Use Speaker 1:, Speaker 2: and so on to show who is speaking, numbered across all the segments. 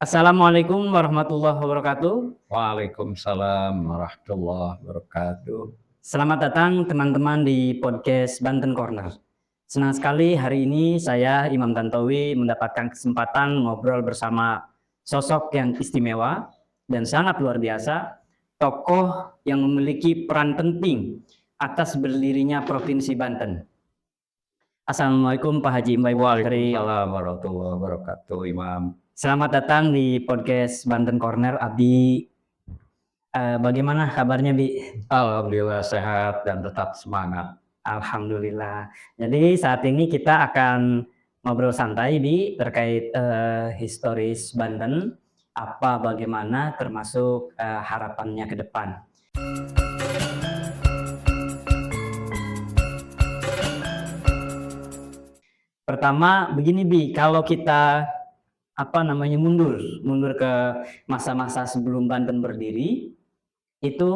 Speaker 1: Assalamualaikum warahmatullahi wabarakatuh.
Speaker 2: Waalaikumsalam warahmatullahi wabarakatuh.
Speaker 1: Selamat datang teman-teman di podcast Banten Corner. Senang sekali hari ini saya Imam Tantowi mendapatkan kesempatan ngobrol bersama sosok yang istimewa dan sangat luar biasa, tokoh yang memiliki peran penting atas berdirinya Provinsi Banten. Assalamualaikum Pak Haji Mbak Ibu Tri.
Speaker 2: Waalaikumsalam warahmatullahi wabarakatuh, Imam.
Speaker 1: Selamat datang di podcast Banten Corner. Abi, bagaimana kabarnya, Bi?
Speaker 2: Alhamdulillah sehat dan tetap semangat.
Speaker 1: Alhamdulillah. Jadi saat ini kita akan ngobrol santai, Bi, terkait historis Banten, apa bagaimana termasuk harapannya ke depan. Pertama begini, Bi, kalau kita mundur ke masa-masa sebelum Banten berdiri, itu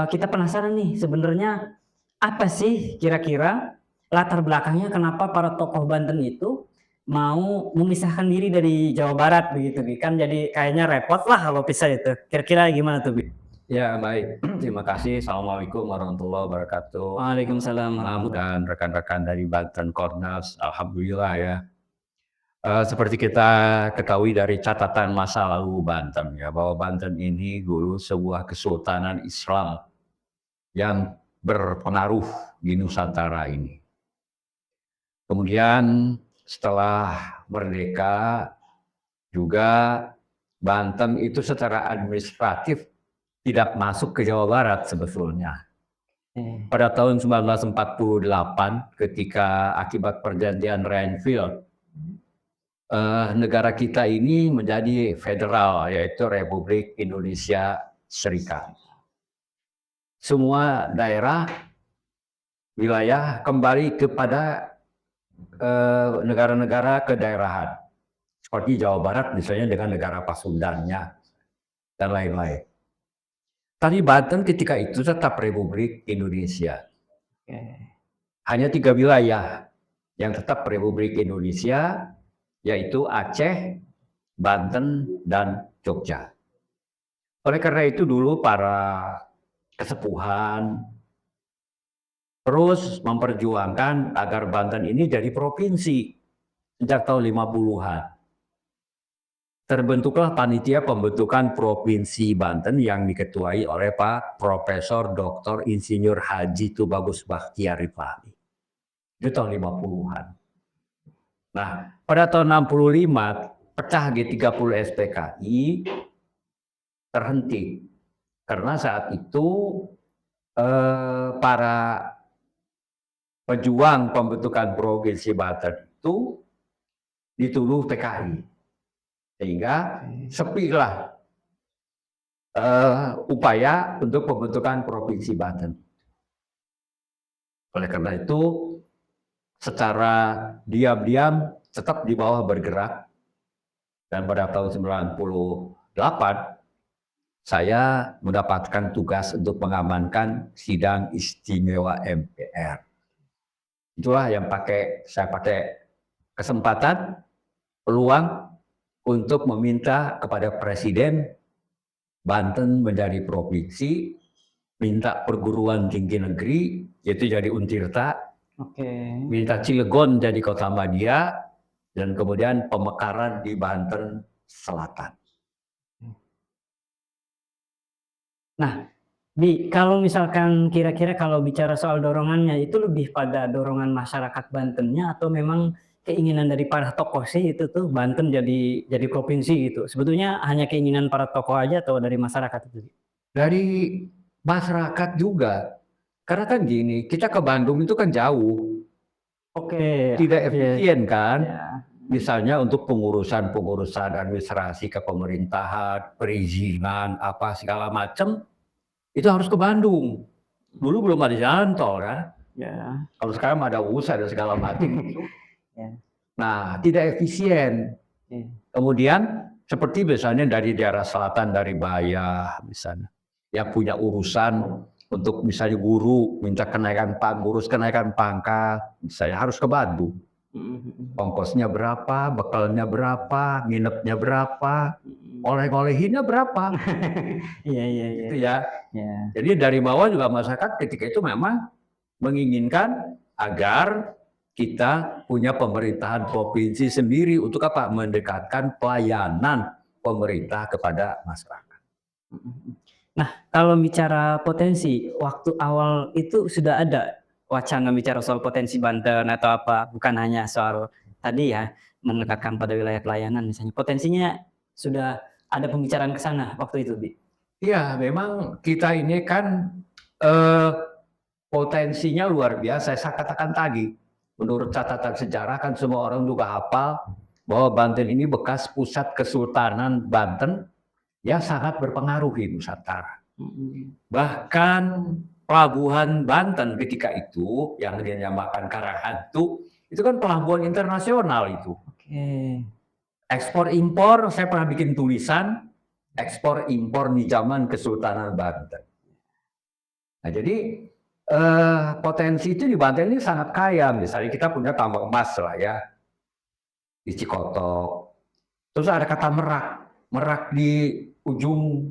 Speaker 1: kita penasaran nih sebenarnya apa sih kira-kira latar belakangnya kenapa para tokoh Banten itu mau memisahkan diri dari Jawa Barat begitu, Bi? Kan jadi kayaknya repot lah kalau pisah itu. Kira-kira gimana tuh, Bi?
Speaker 2: Ya, baik. Terima kasih. Assalamualaikum warahmatullahi wabarakatuh.
Speaker 1: Waalaikumsalam.
Speaker 2: Imam dan rekan-rekan dari Banten Corners, alhamdulillah ya. Seperti kita ketahui dari catatan masa lalu Banten ya, bahwa Banten ini dulu sebuah kesultanan Islam yang berpengaruh di Nusantara ini. Kemudian setelah merdeka juga Banten itu secara administratif tidak masuk ke Jawa Barat sebetulnya. Pada tahun 1948 ketika akibat perjanjian Renville, negara kita ini menjadi federal, yaitu Republik Indonesia Serikat. Semua daerah, wilayah kembali kepada negara-negara kedaerahan. Seperti Jawa Barat misalnya dengan negara Pasundannya dan lain-lain. Tapi Banten ketika itu tetap Republik Indonesia. Hanya 3 wilayah yang tetap Republik Indonesia, yaitu Aceh, Banten, dan Jogja. Oleh karena itu dulu para kesepuhan terus memperjuangkan agar Banten ini jadi provinsi sejak tahun 50-an. Terbentuklah panitia pembentukan Provinsi Banten yang diketuai oleh Pak Profesor Dr. Insinyur Haji Tubagus Bakhtiar Rifai. Itu tahun 50-an. Nah, pada tahun 65 pecah G30 SPKI terhenti karena saat itu para pejuang pembentukan Provinsi Banten itu dituduh PKI. Sehingga sepilah upaya untuk pembentukan Provinsi Banten. Oleh karena itu, secara diam-diam tetap di bawah bergerak. Dan pada tahun 98, saya mendapatkan tugas untuk mengamankan sidang istimewa MPR. Itulah yang saya pakai kesempatan, peluang untuk meminta kepada Presiden Banten menjadi provinsi, minta perguruan tinggi negeri, yaitu jadi Untirta, minta Cilegon jadi kota madya, dan kemudian pemekaran di Banten Selatan.
Speaker 1: Nah, Bi, kalau misalkan kira-kira kalau bicara soal dorongannya itu lebih pada dorongan masyarakat Bantennya atau memang keinginan dari para tokoh sih itu tuh Banten jadi provinsi gitu. Sebetulnya hanya keinginan para tokoh aja atau dari masyarakat itu?
Speaker 2: Dari masyarakat juga. Karena kan gini, kita ke Bandung itu kan jauh. Tidak efisien kan. Misalnya untuk pengurusan administrasi kepemerintahan, perizinan, apa segala macam, itu harus ke Bandung. Dulu belum ada jalan tol kan. Kalau sekarang ada usaha dan segala macam. Nah, tidak efisien. Kemudian seperti misalnya dari daerah selatan, dari Bayah misalnya, yang punya urusan untuk misalnya guru minta kenaikan pangkat, misalnya harus ke Bandung. Ongkosnya berapa, bekalnya berapa, nginepnya berapa, oleh-olehinnya berapa.
Speaker 1: Iya, iya, iya.
Speaker 2: Gitu ya.
Speaker 1: Ya.
Speaker 2: Jadi dari bawah juga masyarakat ketika itu memang menginginkan agar kita punya pemerintahan provinsi sendiri untuk apa? Mendekatkan pelayanan pemerintah kepada masyarakat.
Speaker 1: Nah, kalau bicara potensi, waktu awal itu sudah ada wacana bicara soal potensi Banten atau apa? Bukan hanya soal tadi ya, mendekatkan pada wilayah pelayanan misalnya. Potensinya sudah ada pembicaraan ke sana waktu itu, Bi?
Speaker 2: Iya, memang kita ini kan potensinya luar biasa. Saya katakan tadi, menurut catatan sejarah kan semua orang juga hafal bahwa Banten ini bekas pusat Kesultanan Banten yang sangat berpengaruh di Nusantara. Bahkan pelabuhan Banten ketika itu yang dinamakan Karanghantu itu kan pelabuhan internasional itu.
Speaker 1: Oke.
Speaker 2: Ekspor impor, saya pernah bikin tulisan ekspor impor di zaman Kesultanan Banten. Nah, jadi potensi itu di Banten ini sangat kaya. Misalnya kita punya tambang emas lah ya di Cikotok. Terus ada kata merak, merak di ujung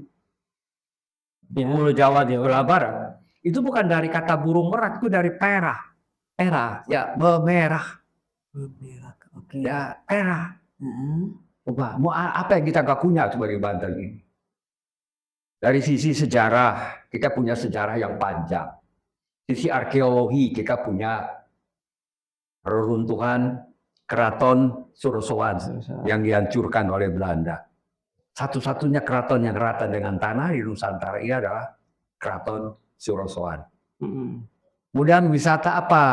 Speaker 2: Pulau Jawa di Jawa Barat. Itu bukan dari kata burung merak, itu dari perah. Perah, ya bemerah.
Speaker 1: Berak, oke.
Speaker 2: Ya perah. Coba, mau apa yang kita gak punya sebagai Banten ini? Dari sisi sejarah, kita punya sejarah yang panjang. Sisi arkeologi, kita punya reruntuhan Keraton Surosowan yang dihancurkan oleh Belanda. Satu-satunya keraton yang rata dengan tanah di Nusantara ini adalah Keraton Surosowan. Kemudian wisata apa?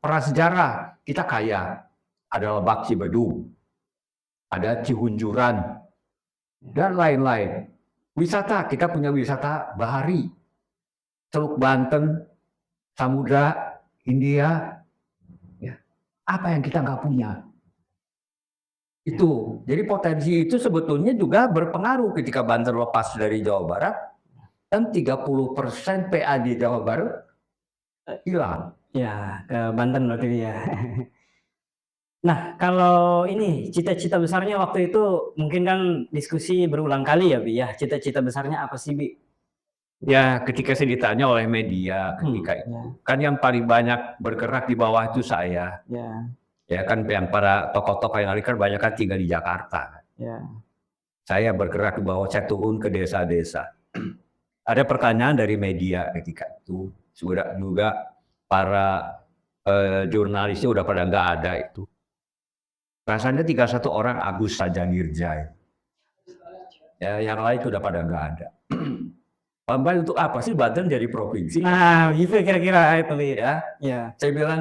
Speaker 2: Prasejarah, kita kaya. Ada Lebak Cibedung, ada Cihunjuran, dan lain-lain. Wisata, kita punya wisata bahari, Teluk Banten, Samudra, India. Ya. Apa yang kita nggak punya? Itu. Jadi potensi itu sebetulnya juga berpengaruh ketika Banten lepas dari Jawa Barat, dan 30% PAD Jawa Barat hilang.
Speaker 1: Ya, ke Banten berarti ya. Nah, kalau ini cita-cita besarnya waktu itu mungkin kan diskusi berulang kali ya, Bi ya. Cita-cita besarnya apa sih, Bi?
Speaker 2: Ya, ketika saya ditanya oleh media ketika itu, kan yang paling banyak bergerak di bawah itu saya. Ya kan yang para tokoh-tokoh yang kan banyak kan tinggal di Jakarta. Saya bergerak di bawah, saya turun ke desa-desa. Ada pertanyaan dari media ketika itu, sudah juga para jurnalisnya udah pada nggak ada itu. Rasanya tinggal satu orang, Agus Sajanirja. Ya, yang lain sudah pada nggak ada. Pambal untuk apa sih Banten jadi provinsi?
Speaker 1: Nah, gitu kira-kira itu
Speaker 2: ya.
Speaker 1: Ya.
Speaker 2: Saya bilang,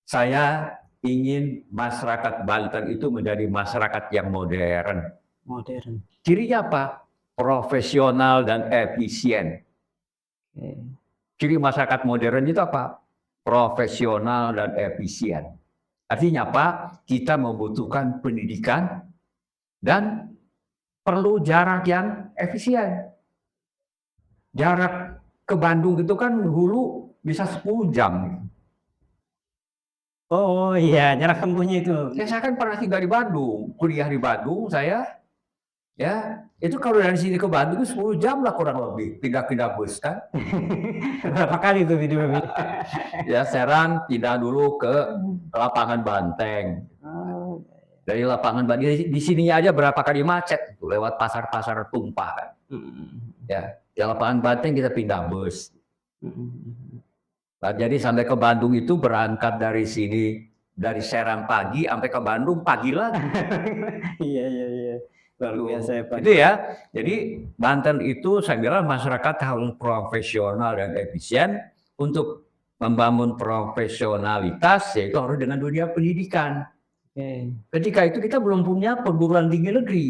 Speaker 2: saya ingin masyarakat Banten itu menjadi masyarakat yang modern.
Speaker 1: Modern.
Speaker 2: Cirinya apa? Profesional dan efisien. Ciri masyarakat modern itu apa? Profesional dan efisien. Artinya apa? Kita membutuhkan pendidikan dan perlu jarak yang efisien. Jarak ke Bandung itu kan dulu bisa 10 jam.
Speaker 1: Oh iya, jarak tempuhnya itu.
Speaker 2: Saya kan pernah tinggal di Bandung, kuliah di Bandung saya. Ya, itu kalau dari sini ke Bandung itu 10 jam lah kurang lebih, pindah-pindah bus kan.
Speaker 1: Berapa kali itu video?
Speaker 2: Ya, Serang pindah dulu ke lapangan Banteng. Dari lapangan Banteng, di sini aja berapa kali macet, lewat pasar-pasar tumpah kan. Ya, di lapangan Banteng kita pindah bus. Nah, jadi sampai ke Bandung itu berangkat dari sini, dari Serang pagi sampai ke Bandung pagi lagi.
Speaker 1: Iya. Luar biasa ya, Pak.
Speaker 2: Itu ya. Jadi Banten itu saya bilang masyarakat harus profesional dan efisien. Untuk membangun profesionalitas yaitu harus dengan dunia pendidikan. Ketika itu kita belum punya perguruan tinggi negeri.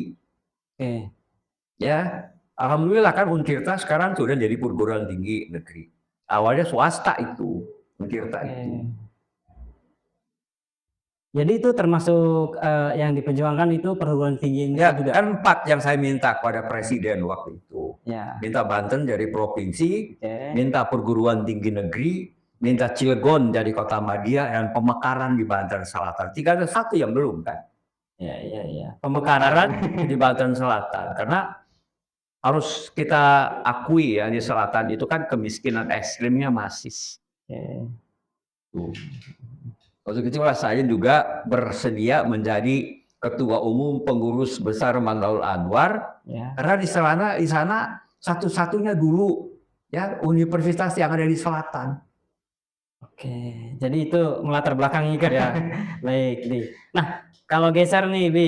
Speaker 2: Ya, alhamdulillah kan Untirta sekarang sudah jadi perguruan tinggi negeri. Awalnya swasta itu, Untirta itu.
Speaker 1: Jadi itu termasuk yang diperjuangkan itu perguruan tinggi
Speaker 2: ya, juga. Kan 4 yang saya minta kepada Presiden waktu itu. Minta Banten jadi provinsi, minta perguruan tinggi negeri, minta Cilegon jadi kota media dan pemekaran di Banten Selatan. Tidak ada satu yang belum kan.
Speaker 1: Ya.
Speaker 2: Pemekaran di Banten Selatan. Karena harus kita akui ya di selatan itu kan kemiskinan ekstrimnya masih. Tuh. Untuk itulah saya juga bersedia menjadi ketua umum pengurus besar Mandaul Anwar. Karena di sana satu-satunya dulu ya universitas yang ada di selatan.
Speaker 1: Oke, jadi itu melatar belakangi kan
Speaker 2: Ya.
Speaker 1: Baik, Bi. Nah, kalau geser nih, Bi,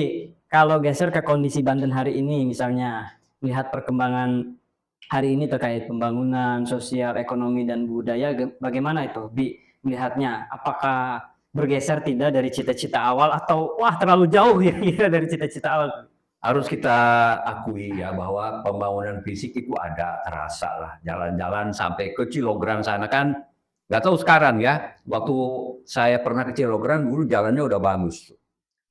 Speaker 1: kalau geser ke kondisi Banten hari ini, misalnya lihat perkembangan hari ini terkait pembangunan sosial, ekonomi, dan budaya, bagaimana itu, Bi, melihatnya? Apakah bergeser tidak dari cita-cita awal atau wah terlalu jauh ya dari cita-cita awal?
Speaker 2: Harus kita akui ya bahwa pembangunan fisik itu ada terasa lah. Jalan-jalan sampai ke Cilograng sana kan. Nggak tahu sekarang ya, waktu saya pernah ke Cilograng dulu jalannya udah bagus.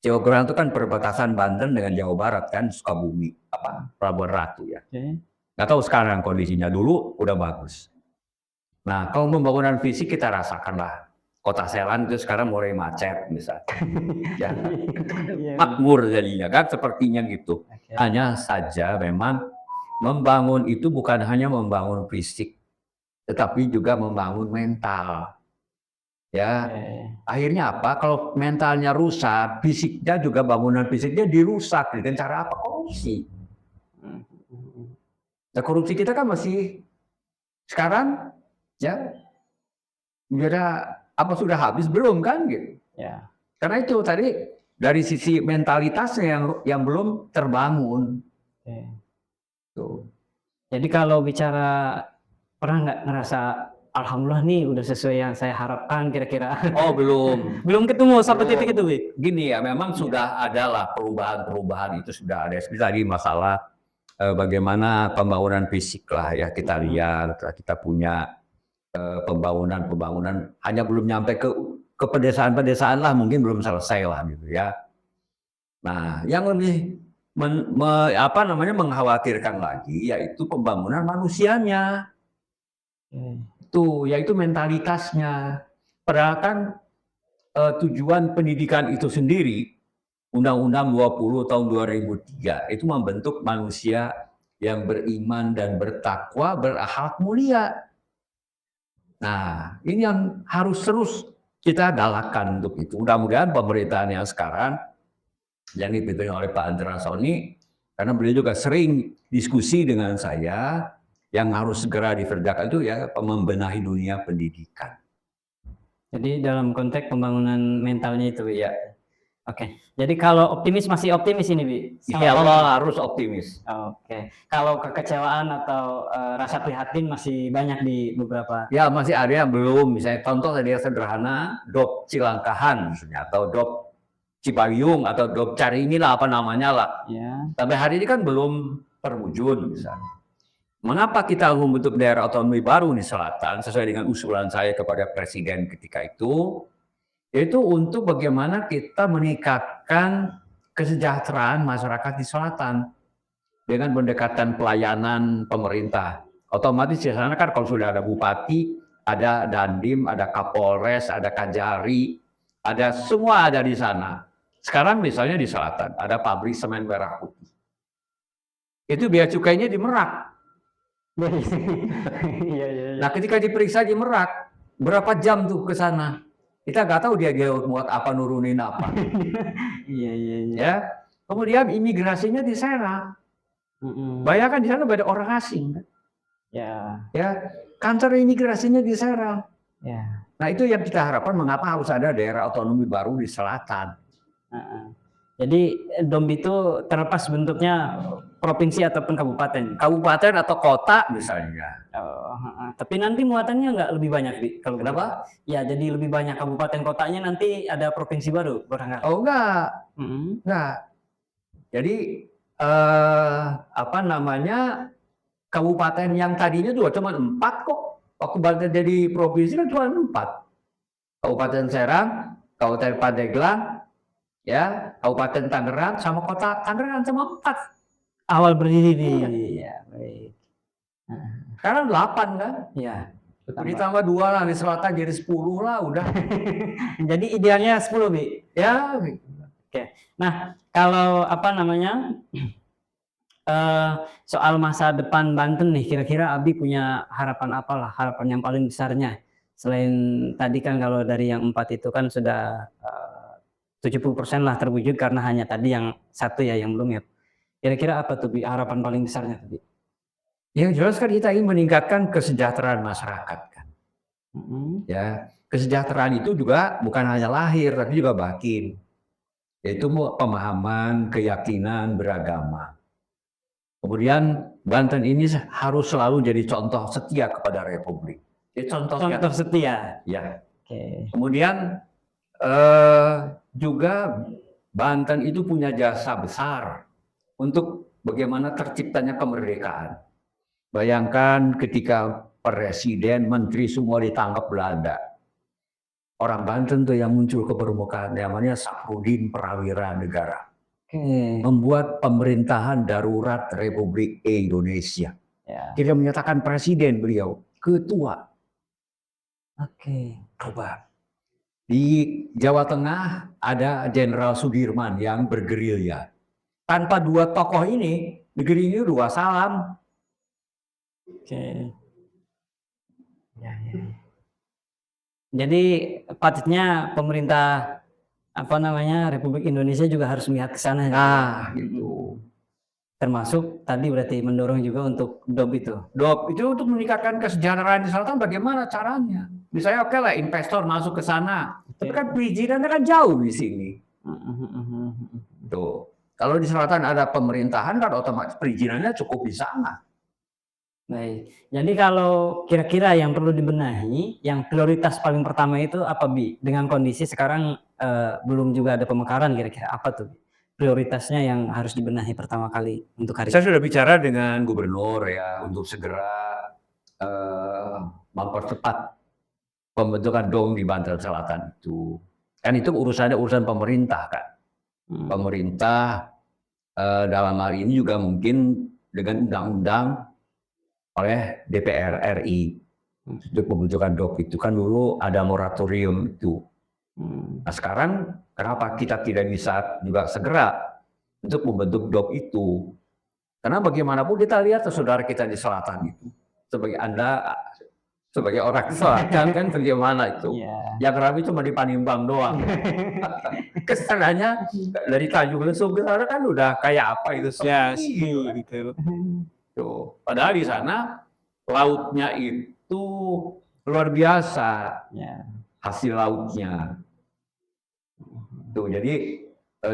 Speaker 2: Cilograng itu kan perbatasan Banten dengan Jawa Barat kan, Sukabumi, Pelabuhan Ratu ya. Nggak tahu sekarang kondisinya, dulu udah bagus. Nah, kalau pembangunan fisik kita rasakan lah. Kota Selan itu sekarang mulai macet misalnya. Ya, makmur jadinya kan sepertinya gitu. Hanya saja memang membangun itu bukan hanya membangun fisik, tetapi juga membangun mental. Ya, akhirnya apa? Kalau mentalnya rusak, fisiknya juga bangunan fisiknya dirusak dengan cara apa? Korupsi. Nah, korupsi kita kan masih sekarang ya apa sudah habis belum kan gitu.
Speaker 1: Ya.
Speaker 2: Karena itu tadi dari sisi mentalitasnya yang belum terbangun. Tuh.
Speaker 1: Jadi kalau bicara pernah nggak ngerasa alhamdulillah nih udah sesuai yang saya harapkan kira-kira?
Speaker 2: Oh belum.
Speaker 1: Belum ketemu sampai titik itu, Bi?
Speaker 2: Gini ya, memang sudah ada lah perubahan itu sudah ada. Seperti tadi masalah bagaimana pembangunan fisik lah ya kita lihat, kita punya pembangunan hanya belum nyampe ke pedesaan-pedesaan lah, mungkin belum selesai lah gitu ya. Nah, yang lebih mengkhawatirkan lagi yaitu pembangunan manusianya. Yaitu mentalitasnya. Padahal kan tujuan pendidikan itu sendiri, Undang-Undang 20 tahun 2003 itu membentuk manusia yang beriman dan bertakwa, berakhlak mulia. Nah, ini yang harus terus kita galakkan untuk itu. Mudah-mudahan pemerintahan yang sekarang yang dipimpin oleh Pak Andra Soni, karena beliau juga sering diskusi dengan saya, yang harus segera dikerjakan itu ya membenahi dunia pendidikan.
Speaker 1: Jadi dalam konteks pembangunan mentalnya itu, ya. Oke. Jadi kalau optimis masih optimis ini, Bi?
Speaker 2: Insya Allah harus optimis.
Speaker 1: Oke. Kalau kekecewaan atau rasa prihatin masih banyak di beberapa.
Speaker 2: Ya masih ada yang belum. Misalnya contoh tadi yang sederhana, Dop Cilangkahan misalnya, atau Dop Cipayung atau Dop Caringin lah apa namanya lah.
Speaker 1: Ya.
Speaker 2: Sampai hari ini kan belum terwujud misalnya. Mengapa kita membentuk daerah otonomi baru di selatan sesuai dengan usulan saya kepada Presiden ketika itu, yaitu untuk bagaimana kita meningkatkan kesejahteraan masyarakat di selatan dengan pendekatan pelayanan pemerintah. Otomatis di sana kan kalau sudah ada bupati, ada dandim, ada kapolres, ada kajari, ada semua ada di sana. Sekarang misalnya di selatan ada pabrik semen merah putih. Itu biaya cukainya di Merak. Nah, ketika diperiksa di Merak, berapa jam tuh ke sana? Kita nggak tahu dia muat apa, nurunin apa. Ya. Kemudian imigrasinya di sana. Bayangkan di sana banyak orang asing. Ya. Kantor imigrasinya di sana. Ya. Nah, itu yang kita harapkan, mengapa harus ada daerah otonomi baru di selatan.
Speaker 1: Jadi DOM itu terlepas bentuknya provinsi ataupun kabupaten.
Speaker 2: Kabupaten atau kota misalnya.
Speaker 1: Tapi nanti muatannya nggak lebih banyak, Bi?
Speaker 2: Kenapa?
Speaker 1: Ya, jadi lebih banyak kabupaten kotanya, nanti ada provinsi baru, barangkali.
Speaker 2: Oh enggak. Enggak. Jadi kabupaten yang tadinya juga cuma 4 kok. Waktu Banten jadi provinsi kan cuma 4. Kabupaten Serang, Kabupaten Pandeglang, ya, Kabupaten Tangerang sama Kota Tangerang sama 4.
Speaker 1: Awal berdiri di. Ya, baik.
Speaker 2: Sekarang 8 kan?
Speaker 1: Ya.
Speaker 2: Ditambah 2 lah, di selatan jadi 10 lah udah.
Speaker 1: Jadi idealnya 10, Bi.
Speaker 2: Ya,
Speaker 1: Oke. Nah, kalau apa namanya? Soal masa depan Banten nih, kira-kira Abi punya harapan apalah, harapan yang paling besarnya? Selain tadi kan kalau dari yang 4 itu kan sudah 70% lah terwujud karena hanya tadi yang 1 ya yang belum ya. Kira-kira apa tuh, Bi, harapan paling besarnya tuh, Bi?
Speaker 2: yang jelas kan kita ingin meningkatkan kesejahteraan masyarakat kan. Ya, kesejahteraan itu juga bukan hanya lahir tapi juga batin. Yaitu pemahaman, keyakinan beragama. Kemudian Banten ini harus selalu jadi contoh setia kepada Republik. Jadi
Speaker 1: Contoh setia.
Speaker 2: Ya.
Speaker 1: Oke.
Speaker 2: Kemudian juga Banten itu punya jasa besar untuk bagaimana terciptanya kemerdekaan. Bayangkan ketika presiden, menteri semua ditangkap Belanda. Orang Banten tuh yang muncul ke permukaan, namanya Safrudin Prawira Negara. Membuat pemerintahan darurat Republik Indonesia.
Speaker 1: Ya.
Speaker 2: Tidak menyatakan presiden beliau, ketua.
Speaker 1: Coba.
Speaker 2: Di Jawa Tengah ada Jenderal Sudirman yang bergerilya. Tanpa 2 tokoh ini, negeri ini udah salam.
Speaker 1: Jadi patutnya pemerintah apa namanya Republik Indonesia juga harus melihat ke sana.
Speaker 2: Nah, gitu.
Speaker 1: Termasuk tadi berarti mendorong juga untuk DOP itu.
Speaker 2: DOP itu untuk meningkatkan kesejahteraan di selatan bagaimana caranya? Misalnya oke lah investor masuk ke sana, tapi kan perizinannya kan jauh di sini. Tuh. Kalau di selatan ada pemerintahan kan otomatis perizinannya cukup di sana.
Speaker 1: Baik. Jadi kalau kira-kira yang perlu dibenahi, yang prioritas paling pertama itu apa, Bi? Dengan kondisi sekarang belum juga ada pemekaran, kira-kira apa tuh prioritasnya yang harus dibenahi pertama kali untuk hari ini?
Speaker 2: Saya sudah bicara dengan gubernur ya untuk segera mempercepat pembentukan DOM di Banten Selatan itu. Kan itu urusannya urusan pemerintah kan. Pemerintah dalam hal ini juga mungkin dengan undang-undang oleh DPR RI untuk pembentukan DOP itu kan dulu ada moratorium itu. Nah sekarang kenapa kita tidak bisa juga segera untuk membentuk DOP itu? Karena bagaimanapun kita lihat saudara kita di selatan itu, sebagai Anda, sebagai orang selatan kan bagaimana itu? Yang rame cuma di Panimbang doang. Kesananya dari Tanjung Lesung ke sana kan udah kayak apa itu?
Speaker 1: Ya, gitu.
Speaker 2: Tuh. Padahal di sana lautnya itu luar biasa, hasil lautnya. Tuh, jadi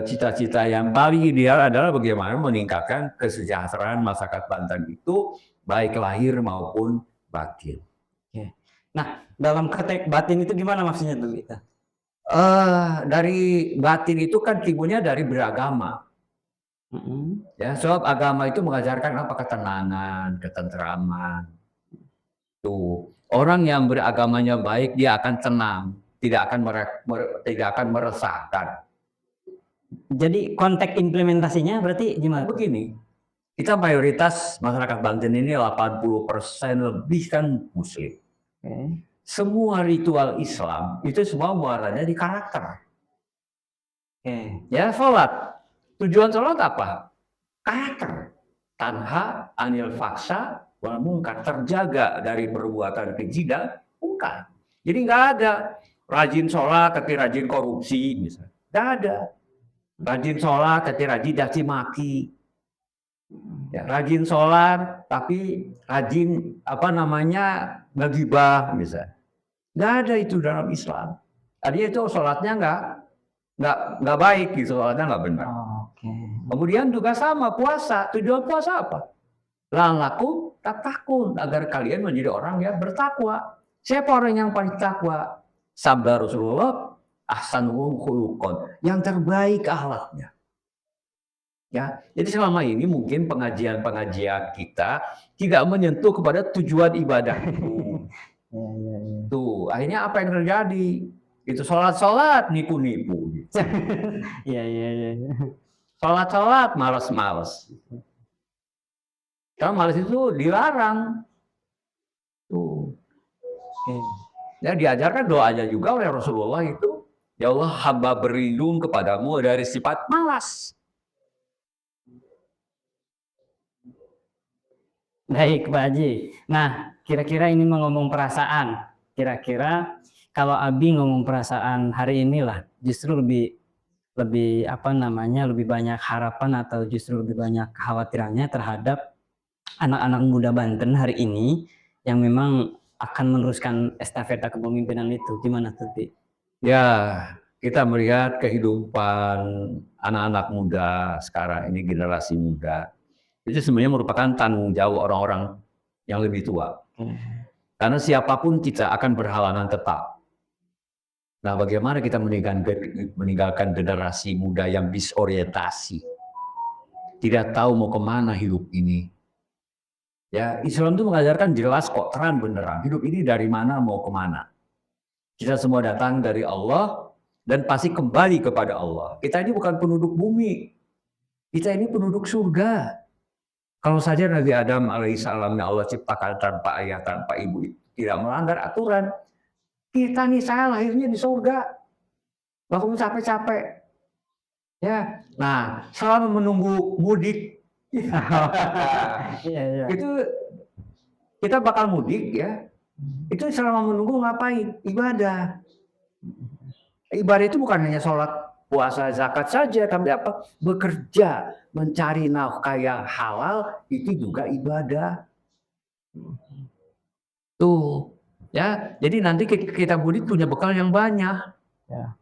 Speaker 2: cita-cita yang paling ideal adalah bagaimana meningkatkan kesejahteraan masyarakat Banten itu baik lahir maupun batin.
Speaker 1: Nah, dalam konteks batin itu gimana maksudnya tuh, Bi?
Speaker 2: Dari batin itu kan timbulnya dari beragama. Ya, sebab agama itu mengajarkan apa? Ketenangan, ketentraman. Tuh, orang yang beragamanya baik dia akan tenang, tidak akan meresahkan.
Speaker 1: Jadi konteks implementasinya berarti gimana?
Speaker 2: Begini, kita mayoritas masyarakat Banten ini 80% lebih kan Muslim. Semua ritual Islam itu semua muaranya di karakter. Ya, sholat. Tujuan sholat apa? Karakter. Tanha anil faksa wal mungkar, terjaga dari perbuatan keji dan mungkar. Jadi nggak ada rajin sholat tapi rajin korupsi misalnya. Nggak ada. Rajin sholat tapi rajin caci maki. Ya, rajin sholat tapi rajin ngegibah misalnya. Nggak ada itu dalam Islam. Tadi itu sholatnya nggak baik gitu, sholatnya nggak benar. Kemudian juga sama puasa. Tujuan puasa apa? La'allakum tattaqun, agar kalian menjadi orang yang bertakwa. Siapa orang yang paling takwa? Sabda Rasulullah, ahsanuhum khuluqan, yang terbaik akhlaknya. Ya, jadi selama ini mungkin pengajian-pengajian kita tidak menyentuh kepada tujuan ibadah itu. Tuh, akhirnya apa yang terjadi? Itu sholat nipu-nipu. Sholat malas-malas. Kalau malas itu dilarang. Tuh. Ya diajarkan doanya juga oleh Rasulullah itu, ya Allah hamba berlindung kepadamu dari sifat malas.
Speaker 1: Baik, Pak Haji. Nah, kira-kira ini ngomong perasaan. Kira-kira kalau Abi ngomong perasaan hari inilah, justru lebih lebih apa namanya, lebih banyak harapan atau justru lebih banyak kekhawatirannya terhadap anak-anak muda Banten hari ini yang memang akan meneruskan estafeta kepemimpinan itu. Gimana tuh, Bi?
Speaker 2: Ya, kita melihat kehidupan anak-anak muda sekarang ini, generasi muda, itu sebenarnya merupakan tanggung jawab orang-orang yang lebih tua. Karena siapapun kita akan berhalangan tetap. Nah, bagaimana kita meninggalkan generasi muda yang disorientasi, tidak tahu mau kemana hidup ini. Ya, Islam itu mengajarkan jelas kok, terang benerang. Hidup ini dari mana mau kemana. Kita semua datang dari Allah dan pasti kembali kepada Allah. Kita ini bukan penduduk bumi. Kita ini penduduk surga. Kalau saja Nabi Adam alaihissalam yang Allah ciptakan tanpa ayah, tanpa ibu, tidak melanggar aturan, kita nih, saya lahirnya di surga. Walaupun capek-capek. Ya. Nah, selama menunggu mudik, itu kita bakal mudik ya. Itu selama menunggu ngapain? Ibadah. Ibadah itu bukan hanya sholat, puasa, zakat saja, tapi apa? Bekerja, mencari nafkah yang halal, itu juga ibadah. Tuh, ya. Jadi nanti kita mudik punya bekal yang banyak. Ya.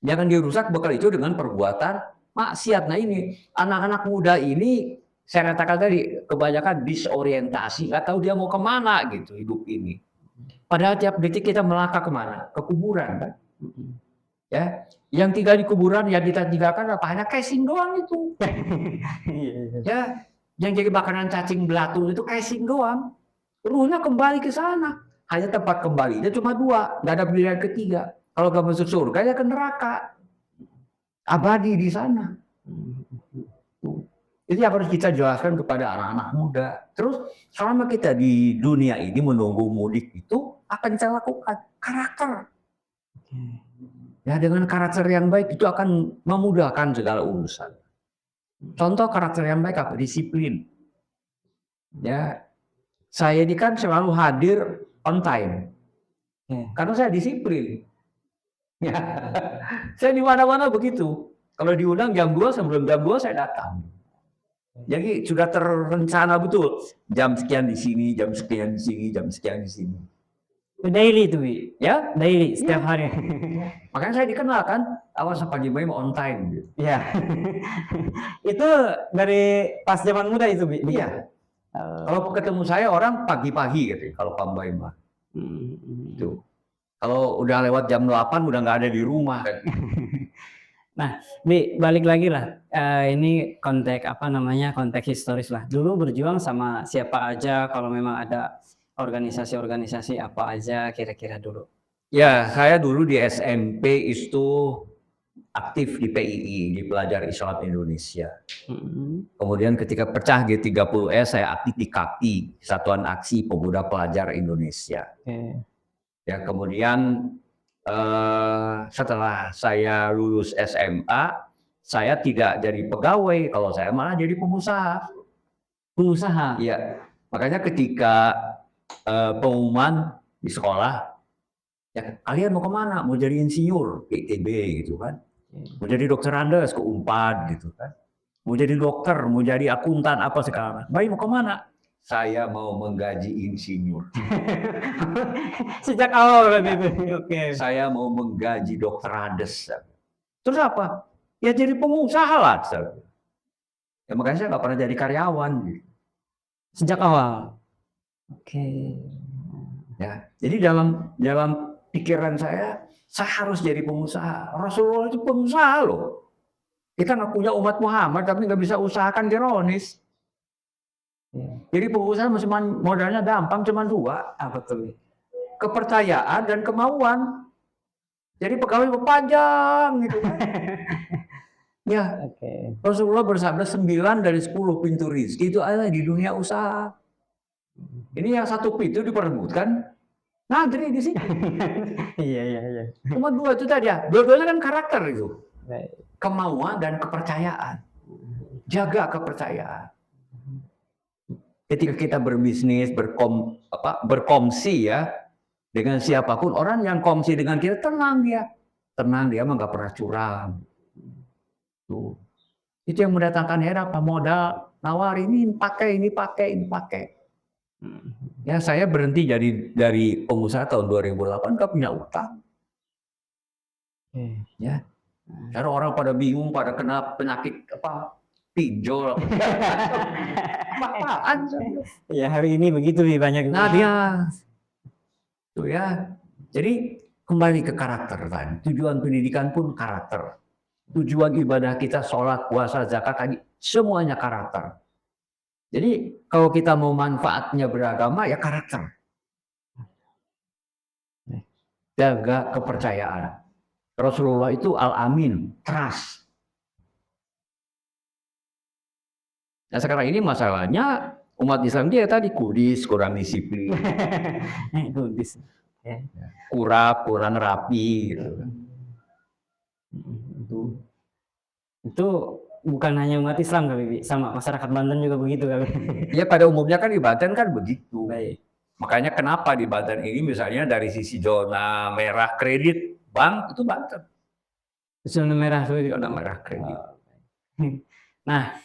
Speaker 2: Jangan dirusak bekal itu dengan perbuatan maksiat. Nah ini, anak-anak muda ini, saya katakan tadi, kebanyakan disorientasi, nggak tahu dia mau kemana gitu hidup ini. Padahal tiap detik kita melangkah kemana? Ke kuburan kan? Ya, yang tinggal di kuburan yang kita tinggalkan apa? Hanya casing doang itu. Ya, yang jadi makanan cacing belatung itu casing doang. Ruhnya kembali ke sana. Hanya tempat kembalinya cuma dua, nggak ada pilihan ketiga. Kalau nggak masuk surga ya ke neraka. Abadi di sana. Itu yang harus kita jelaskan kepada anak-anak muda. Terus selama kita di dunia ini menunggu mudik itu, apa yang kita lakukan? Karakter. Ya, dengan karakter yang baik itu akan memudahkan segala urusan. Contoh karakter yang baik apa? Disiplin. Ya, saya ini kan selalu hadir on time. Karena saya disiplin. Ya. Saya di mana-mana begitu. Kalau diundang jam 2, sebelum jam 2 saya datang. Jadi sudah terencana betul. Jam sekian di sini, jam sekian di sini, jam sekian di sini.
Speaker 1: Daily itu, Bi. Ya, daily setiap hari.
Speaker 2: Makanya saya dikenal kan, awas pagi bayi on time gitu.
Speaker 1: Ya. Itu dari pas zaman muda itu, Bi.
Speaker 2: Iya. Kalau ketemu saya orang pagi-pagi gitu, kalau Pak Mbak mah. Itu. Kalau udah lewat jam 8 udah nggak ada di rumah kan.
Speaker 1: Nah, Bi, balik lagi lah. Ini konteks apa namanya, konteks historis lah. Dulu berjuang sama siapa aja, kalau memang ada organisasi-organisasi apa aja kira-kira dulu.
Speaker 2: Ya, saya dulu di SMP itu aktif di PII, di Pelajar Islam Indonesia. Kemudian ketika pecah G30S, saya aktif di KAPI, Satuan Aksi Pemuda Pelajar Indonesia. Ya, kemudian setelah saya lulus SMA, saya tidak jadi pegawai, kalau saya malah jadi pengusaha.
Speaker 1: Pengusaha?
Speaker 2: Iya, makanya ketika pengumuman di sekolah, ya, kalian mau kemana? Mau jadi insinyur, ITB gitu kan? Mau jadi dokter Andes ke Unpad gitu kan? Mau jadi dokter, mau jadi akuntan apa sekarang? Bayi mau kemana? Saya mau menggaji insinyur.
Speaker 1: Sejak awal berarti itu. Oke.
Speaker 2: Saya mau menggaji dokter Andes. Terus apa? Ya jadi pengusaha lah. Ya makanya saya nggak pernah jadi karyawan.
Speaker 1: Sejak awal. Oke.
Speaker 2: Ya, jadi dalam pikiran saya harus jadi pengusaha. Rasulullah itu pengusaha loh. Kita nggak punya umat Muhammad tapi nggak bisa usahakan, ironis. Jadi pengusaha modalnya gampang, cuma dua. Apa tuh? Kepercayaan dan kemauan. Jadi pegawai berpanjang gitu kan. Ya, Rasulullah bersabda 9 dari 10 pintu rezeki itu ada di dunia usaha. Ini yang satu pintu diperebutkan ngantri di sini.
Speaker 1: Iya, iya, iya.
Speaker 2: Cuma dua itu tadi ya. Dua-duanya kan karakter itu.
Speaker 1: Baik.
Speaker 2: Kemauan dan kepercayaan. Jaga kepercayaan. Ketika kita berbisnis, berkongsi ya dengan siapapun, orang yang kongsi dengan kita tenang dia mah nggak pernah curang. Tuh. Itu yang mendatangkan apa modal nawar ini pakai. Ya saya berhenti dari pengusaha tahun 2008 nggak punya utang. Ya. Karena orang pada bingung, pada kena penyakit pinjol. Apaan?
Speaker 1: Ya hari ini begitu banyak.
Speaker 2: Nah dia, tuh ya. Jadi kembali ke karakter kan. Tujuan pendidikan pun karakter. Tujuan ibadah kita, sholat, puasa, zakat tadi, semuanya karakter. Jadi kalau kita mau manfaatnya beragama ya karakter. Jaga kepercayaan. Rasulullah itu al-amin, trust. Nah sekarang ini masalahnya umat Islam dia tadi kudis, kurang disiplin.
Speaker 1: Kudis.
Speaker 2: Kurang rapi gitu.
Speaker 1: Itu bukan hanya umat Islam kali, sama masyarakat Banten juga begitu kali.
Speaker 2: Ya pada umumnya kan di Banten kan begitu.
Speaker 1: Baik.
Speaker 2: Makanya kenapa di Banten ini misalnya dari sisi zona merah kredit bank itu Banten.
Speaker 1: Zona merah
Speaker 2: kredit.
Speaker 1: Nah,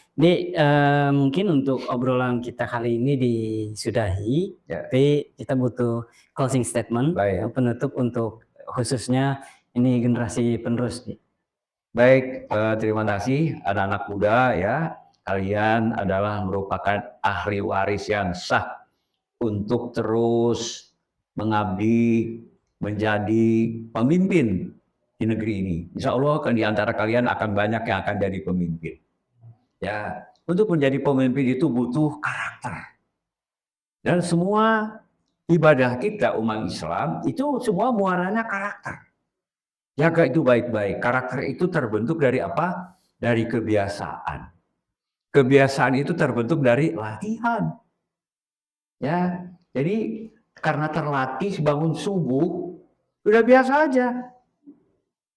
Speaker 1: mungkin untuk obrolan kita kali ini disudahi, tapi kita butuh closing statement, penutup untuk khususnya ini generasi penerus.
Speaker 2: Baik, terima kasih anak-anak muda ya. Kalian adalah merupakan ahli waris yang sah untuk terus mengabdi menjadi pemimpin di negeri ini. Insya Allah di antara kalian akan banyak yang akan jadi pemimpin. Ya, untuk menjadi pemimpin itu butuh karakter. Dan semua ibadah kita umat Islam itu semua muaranya karakter. Jaga itu baik-baik. Karakter itu terbentuk dari apa? Dari kebiasaan. Kebiasaan itu terbentuk dari latihan. Ya, jadi karena terlatih bangun subuh, udah biasa aja.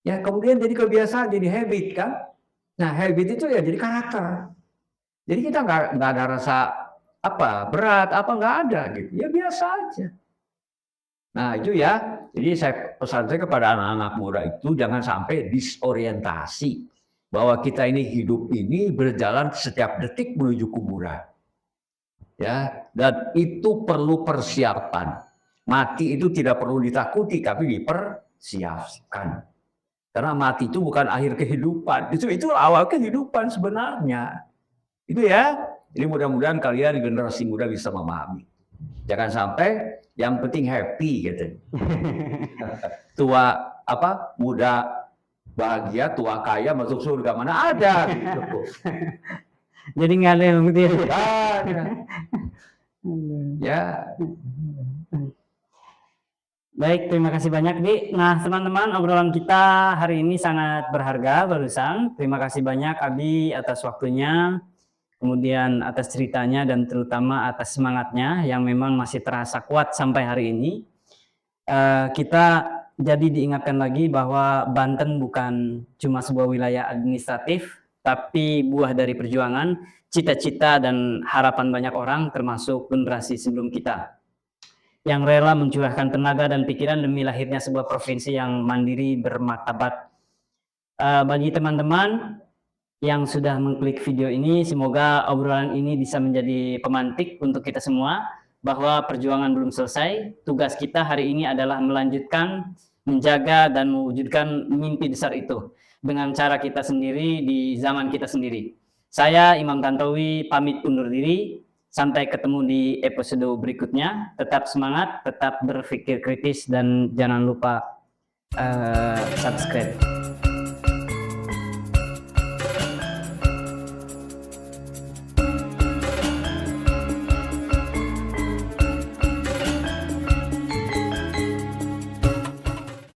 Speaker 2: Ya, kemudian jadi kebiasaan, jadi habit kan. Nah, habit itu ya jadi karakter. Jadi kita nggak ada rasa berat, nggak ada gitu. Ya biasa aja. Nah itu ya, jadi pesan saya kepada anak-anak muda itu jangan sampai disorientasi bahwa kita ini hidup ini berjalan setiap detik menuju kuburan. Ya, dan itu perlu persiapan. Mati itu tidak perlu ditakuti, tapi dipersiapkan. Karena mati itu bukan akhir kehidupan, itu awal kehidupan sebenarnya. Itu ya. Jadi mudah-mudahan kalian generasi muda bisa memahami. Jangan sampai yang penting happy gitu. Tua muda bahagia, tua kaya masuk surga mana ada gitu.
Speaker 1: Jadi nggak ada yang begitu.
Speaker 2: Ya.
Speaker 1: Baik, terima kasih banyak, Bi. Nah, teman-teman, obrolan kita hari ini sangat berharga barusan. Terima kasih banyak, Abi, atas waktunya, kemudian atas ceritanya, dan terutama atas semangatnya yang memang masih terasa kuat sampai hari ini. Kita jadi diingatkan lagi bahwa Banten bukan cuma sebuah wilayah administratif, tapi buah dari perjuangan, cita-cita, dan harapan banyak orang, termasuk generasi sebelum kita, yang rela mencurahkan tenaga dan pikiran demi lahirnya sebuah provinsi yang mandiri bermartabat. Bagi teman-teman yang sudah mengklik video ini, semoga obrolan ini bisa menjadi pemantik untuk kita semua bahwa perjuangan belum selesai. Tugas kita hari ini adalah melanjutkan, menjaga, dan mewujudkan mimpi besar itu dengan cara kita sendiri di zaman kita sendiri. Saya Imam Tantowi pamit undur diri. Sampai ketemu di episode berikutnya. Tetap semangat, tetap berpikir kritis, dan jangan lupa subscribe.